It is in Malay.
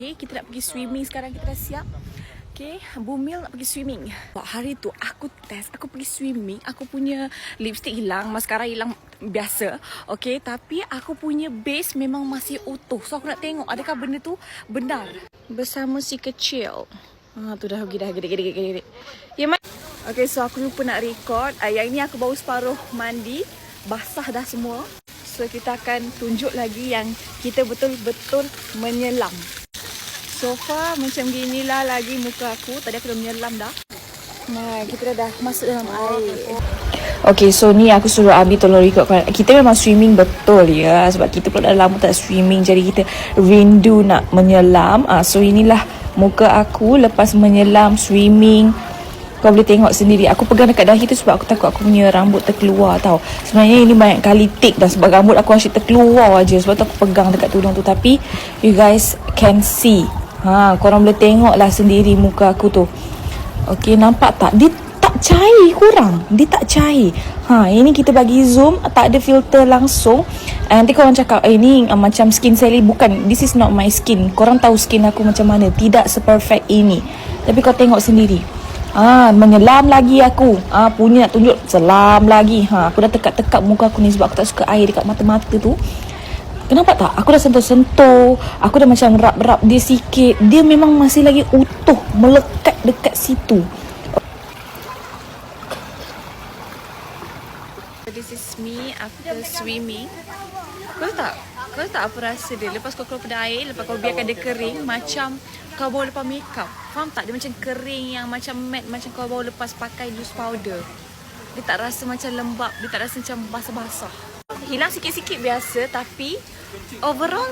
Okay, kita nak pergi swimming sekarang, kita dah siap. Okay, Bumil nak pergi swimming. Hari tu aku test, aku pergi swimming, aku punya lipstick hilang, mascara hilang biasa. Okay, tapi aku punya base memang masih utuh. So aku nak tengok adakah benda tu benar. Bersama si kecil. Tu dah pergi dah gede. Ya, okay, so aku lupa nak record. Yang ini aku baru separuh mandi, basah dah semua. So kita akan tunjuk lagi yang kita betul-betul menyelam. So far macam ginilah lagi muka aku. Tadi aku dah menyelam dah. Nah, kita dah masuk dalam air. Okay, so ni aku suruh Abi tolong record. Kita memang swimming betul ya. Sebab kita pun dah lama tak swimming. Jadi kita rindu nak menyelam. So inilah muka aku lepas menyelam swimming. Kau boleh tengok sendiri. Aku pegang dekat dahi tu sebab aku takut aku punya rambut terkeluar tau. Sebenarnya ini banyak kali take dah sebab rambut aku asyik terkeluar aja. Sebab tu aku pegang dekat tudung tu. Tapi you guys can see. Korang boleh tengok lah sendiri muka aku tu. Okay, nampak tak? Dia tak cair kurang. Dia tak cair. Ini kita bagi zoom. Tak ada filter langsung. Nanti korang cakap, ni macam skin Sally. Bukan, this is not my skin. Korang tahu skin aku macam mana. Tidak seperfect ini. Tapi kau tengok sendiri. Menyelam lagi aku. Punya nak tunjuk selam lagi. Aku dah tekat-tekat muka aku ni sebab aku tak suka air dekat mata-mata tu. Kenapa tak? Aku dah sentuh-sentuh. Aku dah macam rap-rap dia sikit. Dia memang masih lagi utuh. Melekat dekat situ. This is me after swimming. Kau tahu tak apa rasa dia? Lepas kau keluar pada air, lepas kau biarkan dia kering, macam kau baru lepas makeup. Faham tak? Dia macam kering yang macam matte, macam kau baru lepas pakai loose powder. Dia tak rasa macam lembap. Dia tak rasa macam basah-basah. Hilang sikit-sikit biasa, tapi overall